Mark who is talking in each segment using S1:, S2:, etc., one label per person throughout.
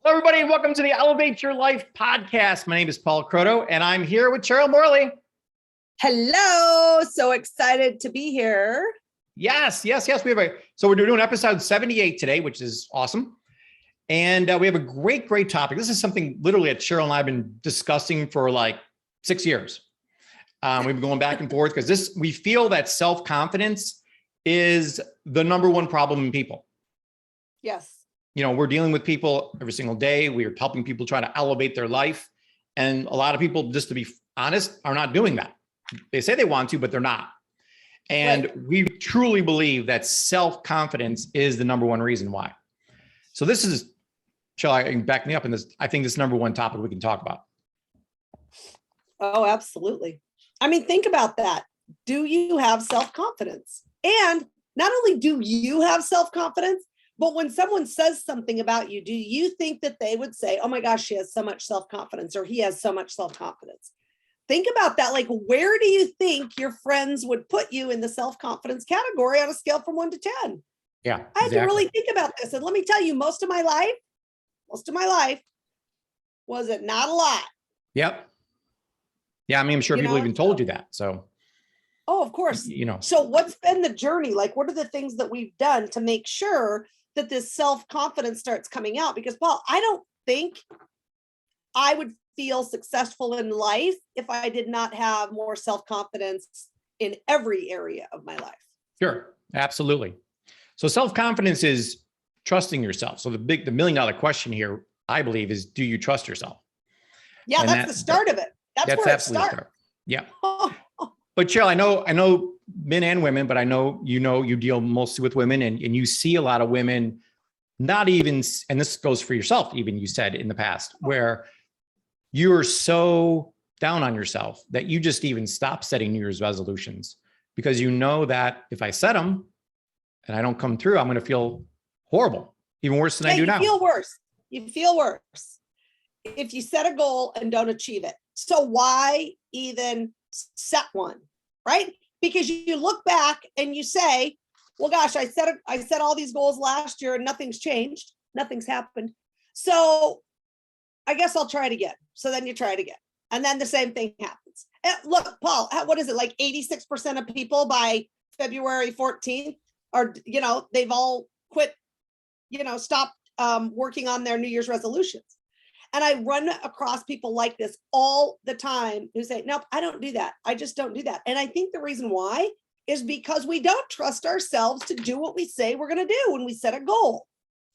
S1: Hello, everybody, and welcome to the Elevate Your Life podcast. My name is Paul Croto, and I'm here with Cheryl Morley.
S2: Hello. So excited to be here.
S1: Yes. So we're doing episode 78 today, which is awesome. And we have a great topic. This is something literally that Cheryl and I have been discussing for like 6 years. We've been going back and forth because we feel that self-confidence is the number one problem in people.
S2: Yes.
S1: We're dealing with people every single day. We are helping people try to elevate their life. And a lot of people, just to be honest, are not doing that. They say they want to, but they're not. And we truly believe that self-confidence is the number one reason why. So this is, shall I back me up in this? I think this is number one topic we can talk about.
S2: Oh, absolutely. I mean, think about that. Do you have self-confidence? And not only do you have self-confidence, but when someone says something about you, do you think that they would say, oh my gosh, she has so much self-confidence, or he has so much self-confidence? Think about that. Like, where do you think your friends would put you in the self-confidence category on a scale from 1 to 10?
S1: Yeah, exactly.
S2: I had to really think about this. And let me tell you, most of my life was it not a lot.
S1: Yep. Yeah, I mean, I'm sure people even told you that. So.
S2: Oh, of course. So what's been the journey? Like, what are the things that we've done to make sure that this self-confidence starts coming out? Because Paul, I don't think I would feel successful in life if I did not have more self-confidence in every area of my life.
S1: Sure. Absolutely. So self-confidence is trusting yourself. So the $1,000,000 question here, I believe, is, do you trust yourself?
S2: Yeah, and that's the start of it. That's where it starts.
S1: Yeah. But Cheryl, I know men and women, but I know you deal mostly with women, and you see a lot of women not even, and this goes for yourself, even you said in the past, where you're so down on yourself that you just even stop setting New Year's resolutions because you know that if I set them and I don't come through, I'm going to feel horrible, even worse than I do now.
S2: You feel worse if you set a goal and don't achieve it. So why even set one, right? Because you look back and you say, well, gosh, I set all these goals last year and nothing's changed. Nothing's happened. So I guess I'll try it again. So then you try it again. And then the same thing happens. And look, Paul, what is it? Like 86% of people by February 14th are, they've all quit, stopped working on their New Year's resolutions. And I run across people like this all the time who say, nope, I don't do that. I just don't do that. And I think the reason why is because we don't trust ourselves to do what we say we're going to do when we set a goal.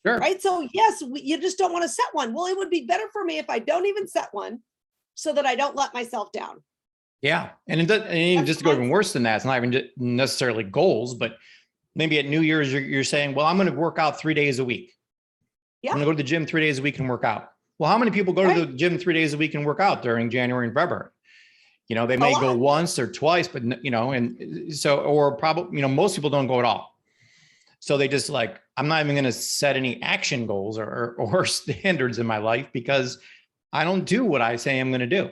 S1: Sure.
S2: Right. So yes, you just don't want to set one. Well, it would be better for me if I don't even set one so that I don't let myself down.
S1: Yeah. And even just to go even worse than that, it's not even necessarily goals, but maybe at New Year's, you're saying, well, I'm going to work out 3 days a week. Yeah. I'm going to go to the gym 3 days a week and work out. Well, how many people go to the gym 3 days a week and work out during January and February? They may go once or twice, but and so, or probably, most people don't go at all. So they just like, I'm not even going to set any action goals or standards in my life because I don't do what I say I'm going to do.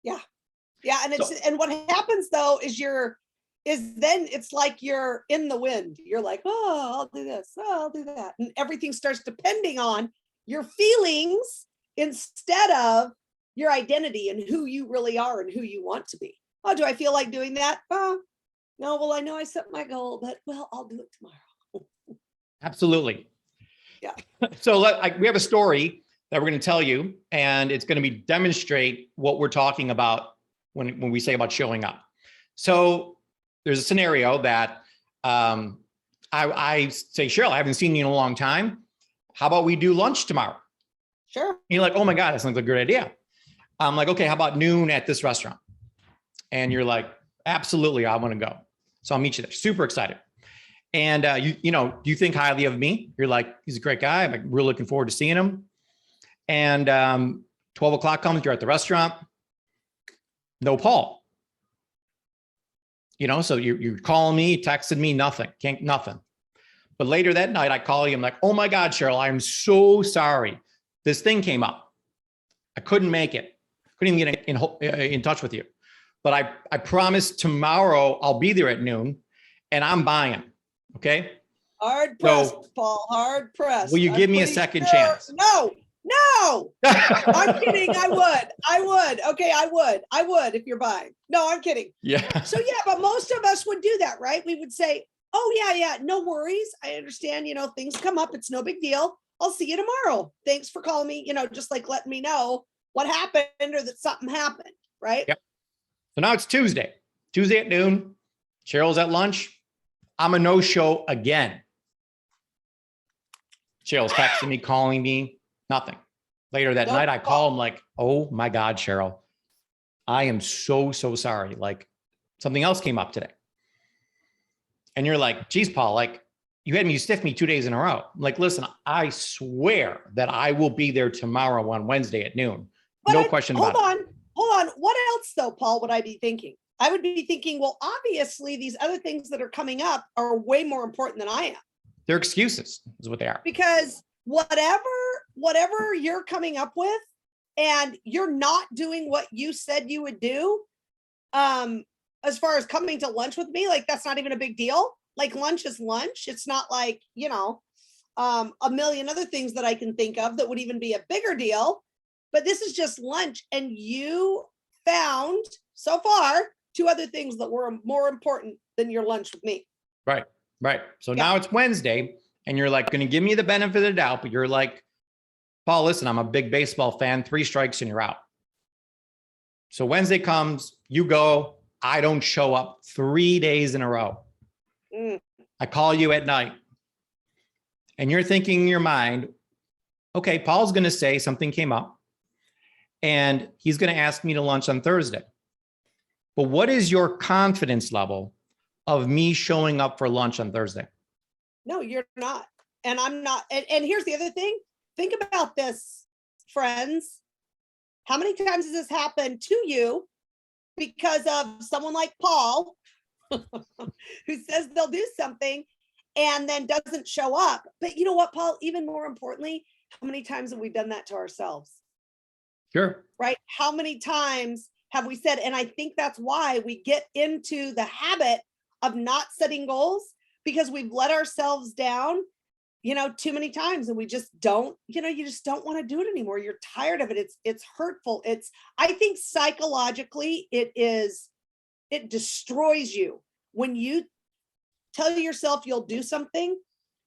S2: Yeah. Yeah. And and what happens though is then it's like you're in the wind. You're like, oh, I'll do this. Oh, I'll do that. And everything starts depending on your feelings instead of your identity and who you really are and who you want to be. Oh, do I feel like doing that? Oh, no, well, I know I set my goal, but I'll do it tomorrow.
S1: Absolutely.
S2: Yeah.
S1: So we have a story that we're going to tell you, and it's going to demonstrate what we're talking about when we say about showing up. So there's a scenario that I say, Cheryl, I haven't seen you in a long time. How about we do lunch tomorrow?
S2: Sure.
S1: And you're like, oh my God, that sounds like a great idea. I'm like, okay, how about noon at this restaurant? And you're like, absolutely, I want to go. So I'll meet you there. Super excited. And do you think highly of me? You're like, he's a great guy. I'm like, really looking forward to seeing him. And 12 o'clock comes, you're at the restaurant. No Paul. So you're calling me, texting me, nothing. But later that night, I call you. I'm like, oh my God, Cheryl, I'm so sorry. This thing came up. I couldn't make it. Couldn't even get in touch with you. But I promise tomorrow I'll be there at noon and I'm buying. Okay.
S2: Hard pressed, Paul, hard pressed.
S1: Will you give me a second chance?
S2: No, I'm kidding. I would. Okay, I would if you're buying. No, I'm kidding.
S1: Yeah.
S2: So yeah, but most of us would do that, right? We would say, oh yeah, no worries. I understand, things come up. It's no big deal. I'll see you tomorrow. Thanks for calling me, just like letting me know what happened or that something happened, right?
S1: Yep. So now it's Tuesday at noon. Cheryl's at lunch. I'm a no-show again. Cheryl's texting me, calling me, nothing. Later that night, I call him like, oh my God, Cheryl, I am so sorry. Like something else came up today. And you're like, geez, Paul, like you stiffed me 2 days in a row. I'm like, listen, I swear that I will be there tomorrow on Wednesday at noon. No question about it.
S2: Hold on. What else though, Paul, would I be thinking? I would be thinking, well, obviously these other things that are coming up are way more important than I am.
S1: They're excuses is what they are.
S2: Because whatever you're coming up with and you're not doing what you said you would do, as far as coming to lunch with me, like that's not even a big deal. Like lunch is lunch. It's not like, a million other things that I can think of that would even be a bigger deal, but this is just lunch. And you found so far 2 other things that were more important than your lunch with me.
S1: Right. So now it's Wednesday and you're like going to give me the benefit of the doubt, but you're like, Paul, listen, I'm a big baseball fan. 3 strikes and you're out. So Wednesday comes, you go, I don't show up 3 days in a row. I call you at night and you're thinking in your mind, okay, Paul's going to say something came up and he's going to ask me to lunch on Thursday. But what is your confidence level of me showing up for lunch on Thursday?
S2: No, you're not. And I'm not. And here's the other thing. Think about this, friends. How many times has this happened to you because of someone like Paul who says they'll do something and then doesn't show up? But you know what, Paul, even more importantly, how many times have we done that to ourselves?
S1: Sure.
S2: Right? How many times have we said, and I think that's why we get into the habit of not setting goals, because we've let ourselves down, too many times, and we just don't, you just don't want to do it anymore. You're tired of it. It's hurtful. I think psychologically it destroys you when you tell yourself you'll do something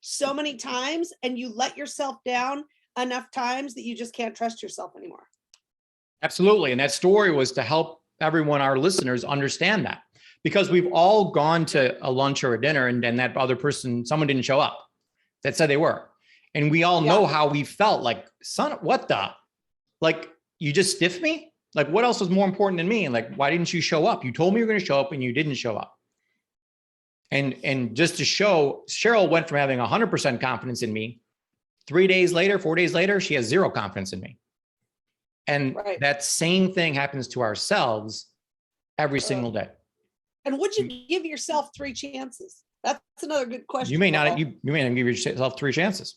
S2: so many times and you let yourself down enough times that you just can't trust yourself anymore.
S1: Absolutely. And that story was to help everyone, our listeners, understand that, because we've all gone to a lunch or a dinner and then that other person, someone didn't show up that said they were. And we all know how we felt like, son, what the, like, you just stiffed me? Like, what else was more important than me? And like, why didn't you show up? You told me you were going to show up and you didn't show up. And just to show, Cheryl went from having 100% confidence in me. 4 days later, she has 0 confidence in me. And that same thing happens to ourselves every single day.
S2: And would you give yourself 3 chances? That's another good question.
S1: You may not give yourself 3 chances.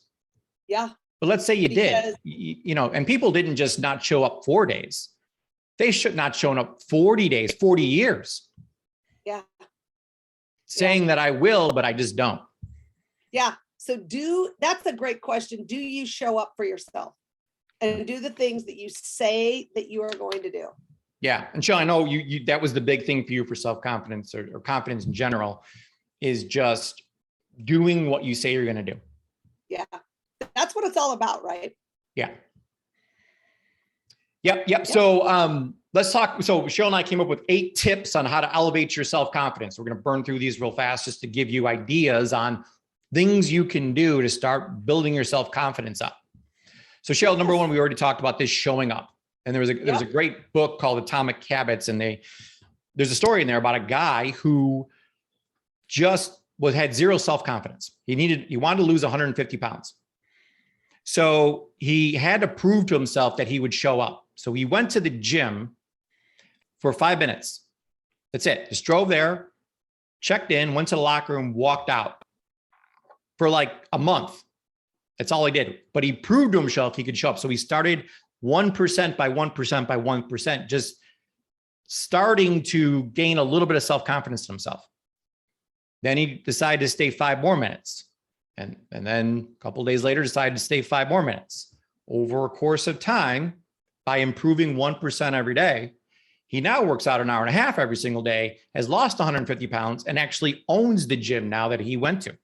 S2: Yeah.
S1: But let's say you did, and people didn't just not show up 4 days. They should not shown up 40 days, 40 years.
S2: Yeah.
S1: Saying that I will, but I just don't.
S2: Yeah. So that's a great question. Do you show up for yourself and do the things that you say that you are going to do?
S1: Yeah. And Cheryl, I know you that was the big thing for you for self-confidence or confidence in general, is just doing what you say you're going to do.
S2: Yeah. That's what it's all about, right?
S1: Yeah. Yep. So let's talk. So Cheryl and I came up with 8 tips on how to elevate your self-confidence. We're going to burn through these real fast just to give you ideas on things you can do to start building your self-confidence up. So Cheryl, number 1, we already talked about this, showing up. And there was a great book called Atomic Habits. And there's a story in there about a guy who just had 0 self-confidence. He wanted to lose 150 pounds. So he had to prove to himself that he would show up. So he went to the gym for 5 minutes. That's it. Just drove there, checked in, went to the locker room, walked out for like a month. That's all he did. But he proved to himself he could show up. So he started 1% by 1% by 1%, just starting to gain a little bit of self-confidence in himself. Then he decided to stay 5 more minutes. And then a couple of days later, decided to stay 5 more minutes. Over a course of time, by improving 1% every day, he now works out an hour and a half every single day, has lost 150 pounds, and actually owns the gym now that he went to.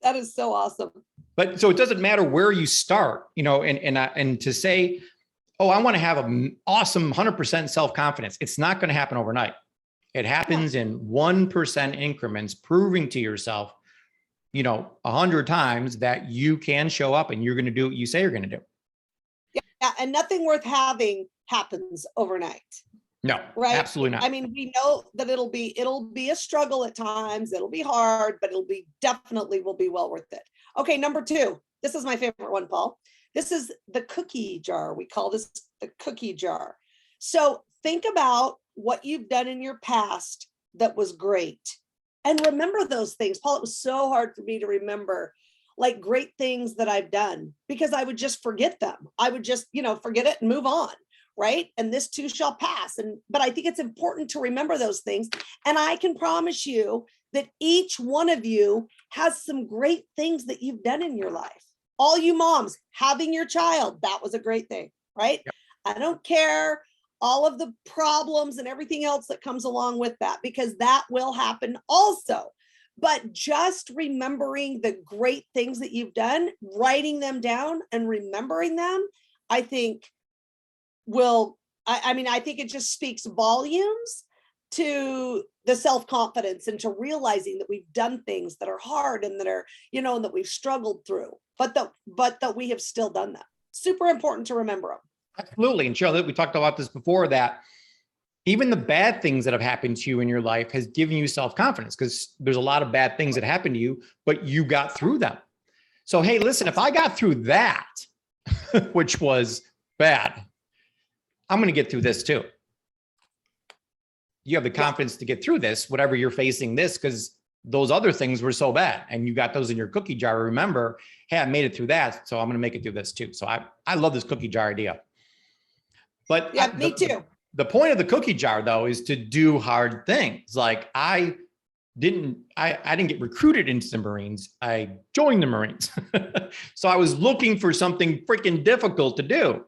S2: That is so awesome.
S1: But so it doesn't matter where you start, and to say, oh, I want to have an awesome 100% self-confidence. It's not going to happen overnight. It happens in 1% increments, proving to yourself, 100 times that you can show up and you're going to do what you say you're going to do.
S2: Yeah. And nothing worth having happens overnight.
S1: No,
S2: right?
S1: Absolutely not.
S2: I mean, we know that it'll be a struggle at times. It'll be hard, but definitely will be well worth it. Okay. Number 2, this is my favorite one, Paul. This is the cookie jar. We call this the cookie jar. So think about what you've done in your past that was great. And remember those things. Paul, it was so hard for me to remember like great things that I've done because I would just forget them. I would just, forget it and move on. Right. And this too shall pass. But I think it's important to remember those things. And I can promise you that each one of you has some great things that you've done in your life. All you moms, having your child, that was a great thing, right? Yep. I don't care all of the problems and everything else that comes along with that, because that will happen also. But just remembering the great things that you've done, writing them down and remembering them, I think I think it just speaks volumes to the self-confidence and to realizing that we've done things that are hard and that are, and that we've struggled through, but that we have still done them. Super important to remember them.
S1: Absolutely. And Cheryl, we talked about this before, that even the bad things that have happened to you in your life has given you self-confidence, because there's a lot of bad things that happened to you, but you got through them. So, hey, listen, if I got through that, which was bad, I'm going to get through this too. You have the confidence to get through this, whatever you're facing this, because those other things were so bad and you got those in your cookie jar. Remember, hey, I made it through that, so I'm going to make it through this too. So I love this cookie jar idea. But
S2: yeah, me too.
S1: The point of the cookie jar, though, is to do hard things. Like I didn't get recruited into the Marines. I joined the Marines. So I was looking for something freaking difficult to do.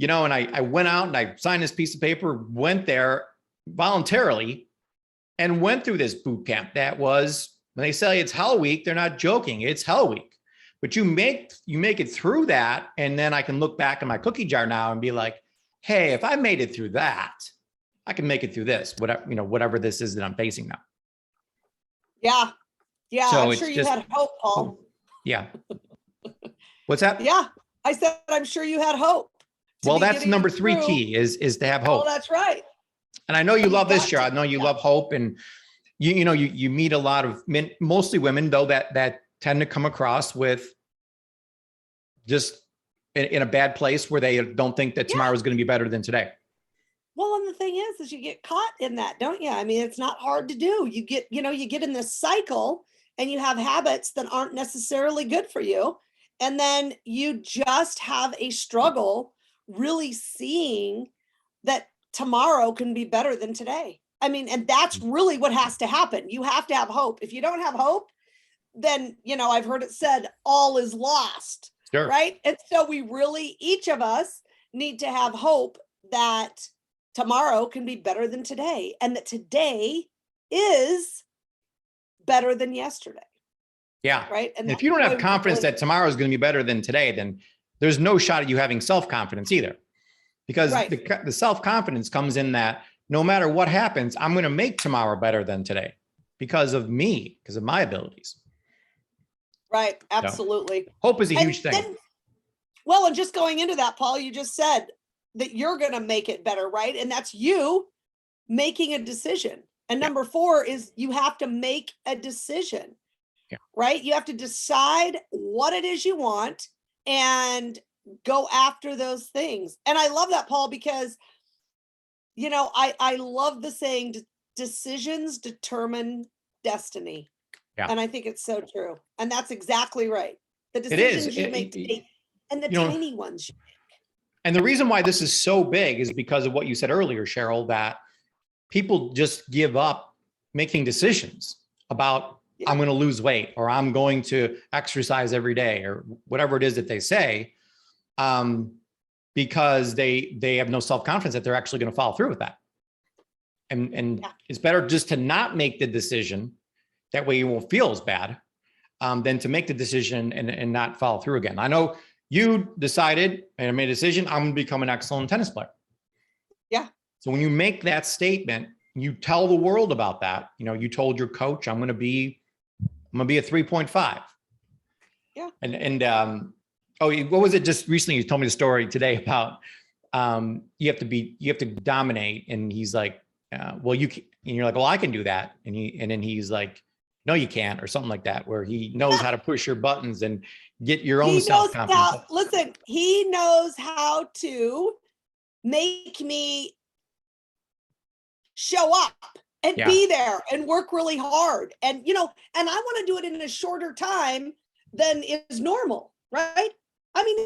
S1: And I went out and I signed this piece of paper, went there voluntarily and went through this boot camp. That was, when they say it's Hell Week, they're not joking. It's Hell Week. But you make it through that. And then I can look back in my cookie jar now and be like, hey, if I made it through that, I can make it through this, whatever this is that I'm facing now.
S2: Yeah. Yeah.
S1: So
S2: I'm sure you had hope, Paul.
S1: Yeah. What's that?
S2: Yeah. I said, I'm sure you had hope.
S1: Well, that's number 3 key is to have hope.
S2: Oh, that's right.
S1: And I know you love this, Cheryl. I know you love hope, and you meet a lot of men, mostly women though, that tend to come across with just in a bad place where they don't think that tomorrow is going to be better than today.
S2: Well, and the thing is you get caught in that, don't you? I mean, it's not hard to do. You get in this cycle and you have habits that aren't necessarily good for you. And then you just have a struggle really seeing that tomorrow can be better than today. I mean, and that's really what has to happen. You have to have hope. If you don't have hope, then, I've heard it said, all is lost. Sure. Right. And so we really, each of us need to have hope that tomorrow can be better than today, and that today is better than yesterday.
S1: Yeah.
S2: Right. And
S1: if you don't have confidence that tomorrow is going to be better than today, then there's no shot at you having self-confidence either, because the self-confidence comes in that no matter what happens, I'm going to make tomorrow better than today because of me, because of my abilities.
S2: Right. Absolutely.
S1: So, hope is a huge thing.
S2: Well, and just going into that, Paul, you just said that you're going to make it better, right? And that's you making a decision. And number 4 is you have to make a decision, right? You have to decide what it is you want and go after those things. And I love that, Paul, because, I love the saying, decisions determine destiny. Yeah. And I think it's so true. And that's exactly right. The decisions you make today and the tiny ones you make.
S1: And the reason why this is so big is because of what you said earlier, Cheryl, that people just give up making decisions about I'm going to lose weight, or I'm going to exercise every day, or whatever it is that they say, because they have no self-confidence that they're actually going to follow through with that. And it's better just to not make the decision. That way you won't feel as bad, than to make the decision and not follow through again. I know you decided and made a decision, I'm going to become an excellent tennis player.
S2: Yeah. So
S1: when you make that statement, you tell the world about that. You know, you told your coach, I'm going to be a 3.5.
S2: Yeah.
S1: Oh, what was it just recently? You told me the story today about, you have to dominate. And he's like, well, you can, and you're like, well, I can do that. And then he's like, no, you can't, or something like that, where he knows how to push your buttons and get your own self-confidence.
S2: Listen, he knows how to make me show up and be there and work really hard. And, you know, and I want to do it in a shorter time than is normal, right? I mean,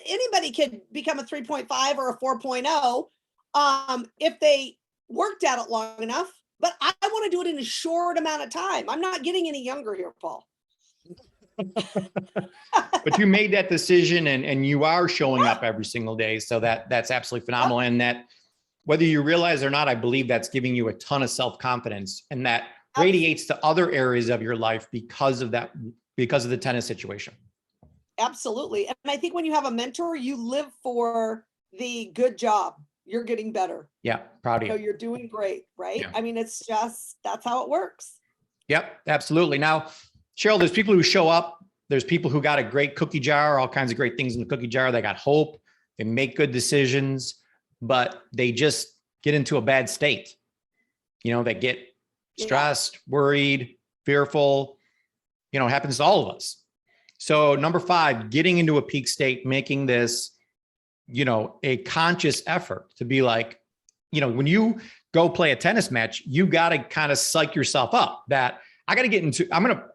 S2: anybody could become a 3.5 or a 4.0 if they worked at it long enough. But I want to do it in a short amount of time. I'm not getting any younger here, Paul.
S1: But you made that decision, and you are showing up every single day. So that's absolutely phenomenal. And that, whether you realize or not, I believe that's giving you a ton of self-confidence, and that radiates to other areas of your life because of that, because of the tennis situation.
S2: Absolutely. And I think when you have a mentor, you live for the good job. You're getting better.
S1: Yeah. Proud of you.
S2: You're doing great, right? Yeah. I mean, it's just, that's how it works.
S1: Yep, absolutely. Now, Cheryl, there's people who show up. There's people who got a great cookie jar, all kinds of great things in the cookie jar. They got hope. They make good decisions, but they just get into a bad state. You know, they get stressed, worried, fearful. You know, it happens to all of us. So number 5, getting into a peak state, making this, you know, a conscious effort to be like, you know, when you go play a tennis match, you got to kind of psych yourself up that I got to get into,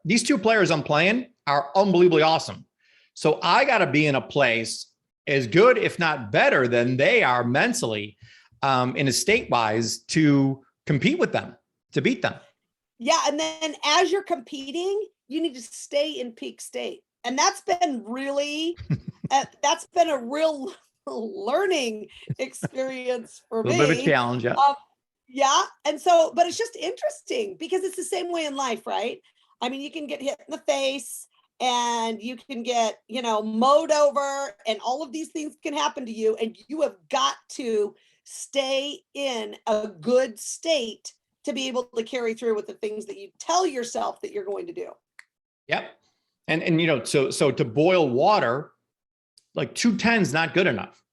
S1: these 2 players I'm playing are unbelievably awesome. So I got to be in a place as good, if not better than they are mentally, in a state-wise, to compete with them, to beat them.
S2: Yeah. And then as you're competing, you need to stay in peak state. And that's been really, that's been a real learning experience for me.
S1: A little bit of a challenge, yeah.
S2: Yeah. And so, but it's just interesting because it's the same way in life, right? I mean, you can get hit in the face and you can get, you know, mowed over, and all of these things can happen to you. And you have got to stay in a good state to be able to carry through with the things that you tell yourself that you're going to do. Yep.
S1: And you know, so to boil water, like 210 is not good enough.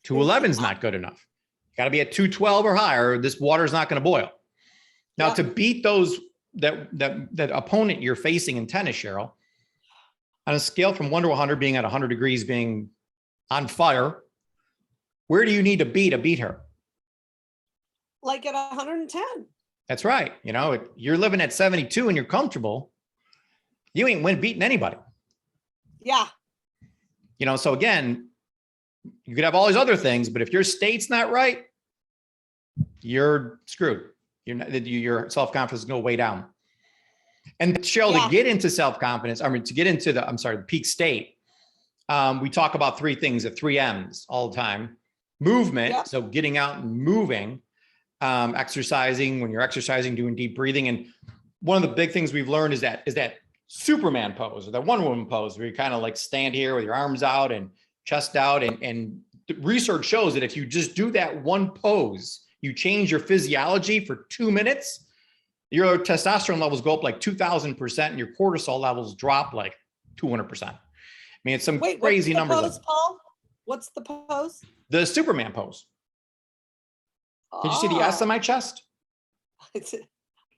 S1: 211 is not good enough. You got to be at 212 or higher. This water is not going to boil. Now, to beat those, that opponent you're facing in tennis, Cheryl, on a scale from 1 to 100, being at 100 degrees, being on fire, where do you need to be to beat her?
S2: Like at 110.
S1: That's right. You know, you're living at 72 and you're comfortable. You ain't beating anybody. Yeah. You know, so again, you could have all these other things, but if your state's not right, you're screwed. Your self-confidence is going to way down. And Cheryl, to get into self-confidence, to get into the peak state, we talk about 3 things, the 3 M's all the time. Movement, so getting out and moving, exercising, when you're exercising, doing deep breathing. And one of the big things we've learned is that Superman pose, or that Wonder Woman pose, where you kind of like stand here with your arms out and chest out. And research shows that if you just do that one pose, you change your physiology for 2 minutes, your testosterone levels go up like 2,000% and your cortisol levels drop like 200%. I mean, it's some crazy numbers.
S2: What's the pose, Paul? What's the pose?
S1: The Superman pose. Did you see the S on my chest?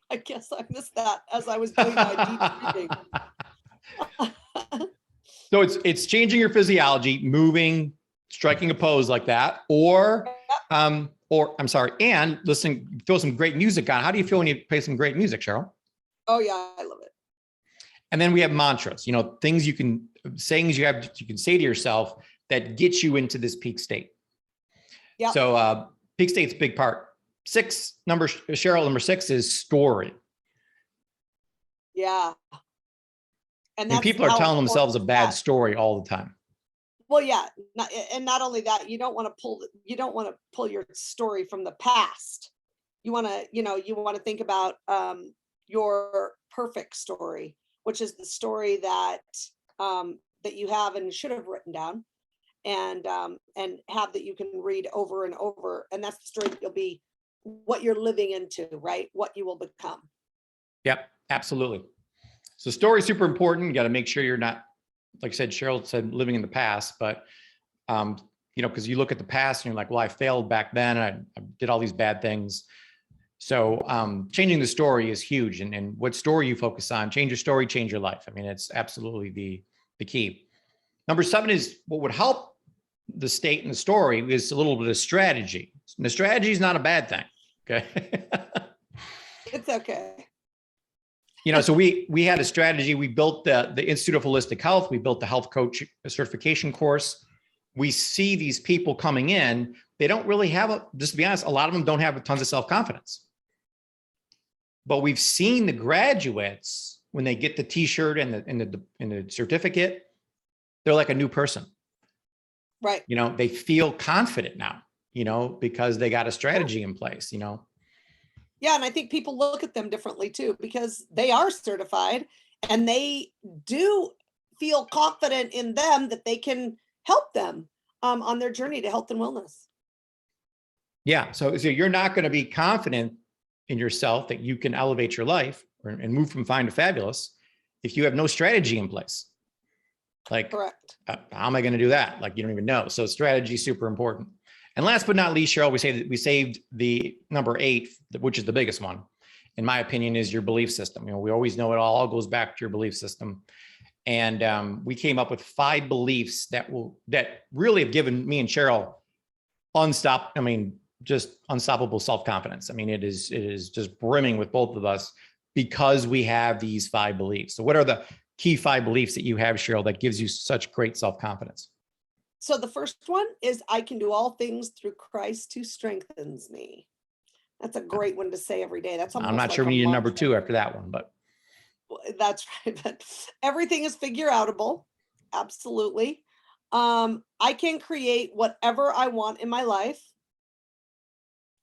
S2: I guess I missed that as I was doing my deep breathing.
S1: So it's changing your physiology, moving, striking a pose like that, or I'm sorry, and listening, throw some great music on. How do you feel when you play some great music, Cheryl?
S2: Oh yeah, I love it.
S1: And then we have mantras, you know, sayings you can say to yourself that get you into this peak state. Yeah. So peak state's a big part. Cheryl, number 6 is story.
S2: Yeah. And
S1: And
S2: that's
S1: people are
S2: how
S1: telling themselves a
S2: important
S1: bad
S2: that.
S1: story all the time.
S2: Well, yeah, and not only that, you don't want to pull your story from the past. You want to, you want to think about your perfect story, which is the story that that you have and should have written down, and have that you can read over and over, and that's the story that you'll be, what you're living into, right? What you will become.
S1: Yep, absolutely. So story is super important. You got to make sure you're not, like I said, Cheryl said, living in the past, but because you look at the past and you're like, well, I failed back then. I did all these bad things. So changing the story is huge. And what story you focus on, change your story, change your life. I mean, it's absolutely the key. Number 7 is what would help the state and the story is a little bit of strategy. And the strategy is not a bad thing. Okay.
S2: It's okay.
S1: So we had a strategy. We built the Institute of Holistic Health. We built the health coach certification course. We see these people coming in. They don't really have just to be honest, a lot of them don't have tons of self-confidence. But we've seen the graduates, when they get the t-shirt and the certificate, they're like a new person.
S2: Right.
S1: They feel confident now, because they got a strategy in place,
S2: Yeah, and I think people look at them differently too, because they are certified and they do feel confident in them that they can help them on their journey to health and wellness.
S1: Yeah. So you're not going to be confident in yourself that you can elevate your life and move from fine to fabulous if you have no strategy in place. Like,
S2: correct.
S1: How am I going to do that? Like, you don't even know. So strategy is super important. And last but not least, Cheryl, we say that we saved the number 8, which is the biggest one, in my opinion, is your belief system. We always know it all goes back to your belief system. And we came up with 5 beliefs that really have given me and Cheryl just unstoppable self-confidence. It is just brimming with both of us because we have these 5 beliefs. So what are the key 5 beliefs that you have, Cheryl, that gives you such great self-confidence?
S2: So the first one is, I can do all things through Christ who strengthens me. That's a great one to say every day. That's almost,
S1: I'm not sure we need a number 2 after that one, but
S2: that's right. But everything is figure outable. Absolutely. I can create whatever I want in my life.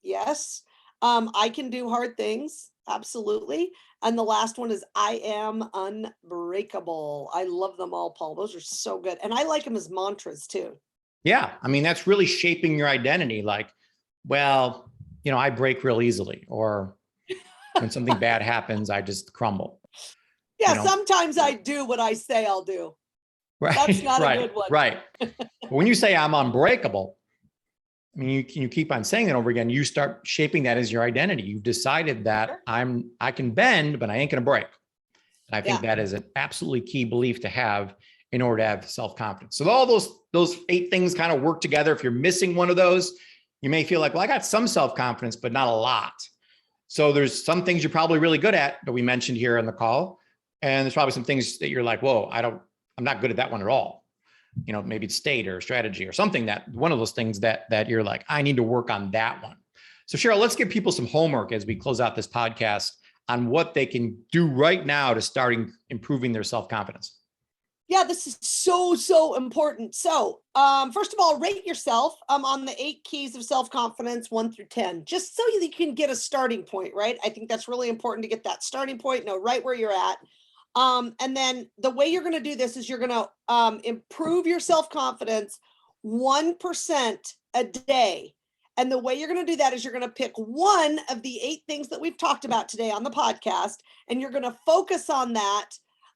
S2: Yes. I can do hard things. Absolutely. And the last one is, I am unbreakable. I love them all, Paul. Those are so good. And I like them as mantras too.
S1: Yeah. That's really shaping your identity. Like, well, I break real easily, or when something bad happens, I just crumble.
S2: Yeah. Sometimes I do what I say I'll do.
S1: Right.
S2: That's not
S1: right,
S2: a good one.
S1: Right. When you say I'm unbreakable, you keep on saying it over again. You start shaping that as your identity. You've decided that
S2: Sure.
S1: I can bend, but I ain't going to break. And I think
S2: Yeah.
S1: that is an absolutely key belief to have in order to have self-confidence. So all those 8 things kind of work together. If you're missing one of those, you may feel like, well, I got some self-confidence, but not a lot. So there's some things you're probably really good at that we mentioned here on the call. And there's probably some things that you're like, whoa, I'm not good at that one at all. Maybe it's state or strategy or something, that one of those things that you're like, I need to work on that one. So Cheryl, let's give people some homework as we close out this podcast on what they can do right now to start improving their self-confidence.
S2: Yeah, this is so important. So first of all, rate yourself on the 8 keys of self-confidence, 1 through 10, just so you can get a starting point, right? I think that's really important to get that starting point, know right where you're at. And then the way you're going to do this is you're going to improve your self-confidence 1% a day. And the way you're going to do that is you're going to pick one of the 8 things that we've talked about today on the podcast, and you're going to focus on that.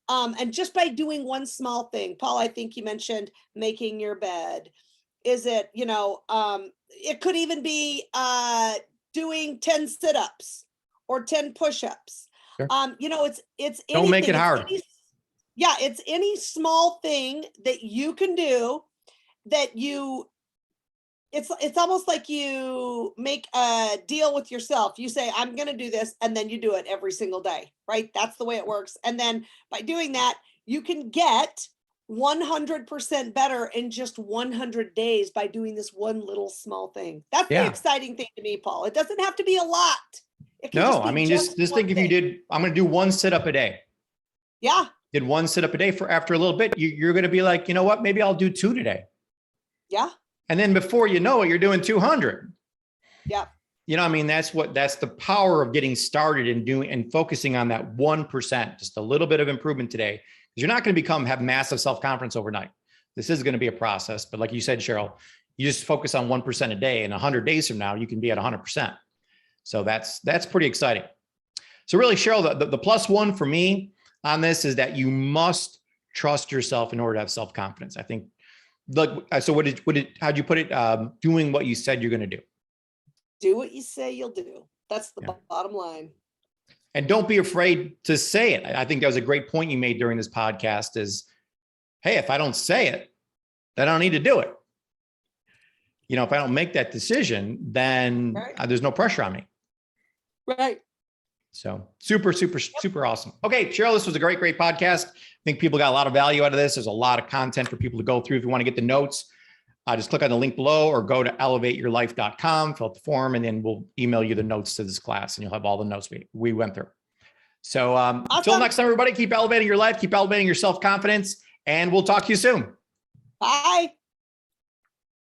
S2: And just by doing one small thing, Paul, I think you mentioned making your bed. Is it, it could even be doing 10 sit-ups or 10 push-ups.
S1: Sure.
S2: It's anything.
S1: Don't make it hard.
S2: It's any small thing that you can do that it's almost like you make a deal with yourself. You say, I'm going to do this, and then you do it every single day, right? That's the way it works. And then by doing that, you can get 100% better in just 100 days by doing this one little small thing. That's the exciting thing to me, Paul. It doesn't have to be a lot.
S1: No, just think if you did, I'm going to do 1 sit-up a day.
S2: Yeah.
S1: Did one sit up a day for after a little bit, you're going to be like, you know what, maybe I'll do 2 today.
S2: Yeah.
S1: And then before you know it, you're doing 200.
S2: Yeah.
S1: You know, I mean, that's the power of getting started and doing and focusing on that 1%, just a little bit of improvement today. Because you're not going to have massive self-confidence overnight. This is going to be a process. But like you said, Cheryl, you just focus on 1% a day, and 100 days from now, you can be at 100%. So that's pretty exciting. So really, Cheryl, the plus one for me on this is that you must trust yourself in order to have self-confidence. I think, so how'd you put it? Doing what you said you're going to do.
S2: Do what you say you'll do. That's the bottom line.
S1: And don't be afraid to say it. I think that was a great point you made during this podcast is, hey, if I don't say it, then I don't need to do it. You know, if I don't make that decision, then there's no pressure on me.
S2: Right.
S1: So super, super, super awesome. Okay, Cheryl, this was a great, great podcast. I think people got a lot of value out of this. There's a lot of content for people to go through. If you want to get the notes, just click on the link below or go to elevateyourlife.com, fill out the form, and then we'll email you the notes to this class and you'll have all the notes we went through. So until next time, everybody, keep elevating your life, keep elevating your self-confidence, and we'll talk to you soon.
S2: Bye.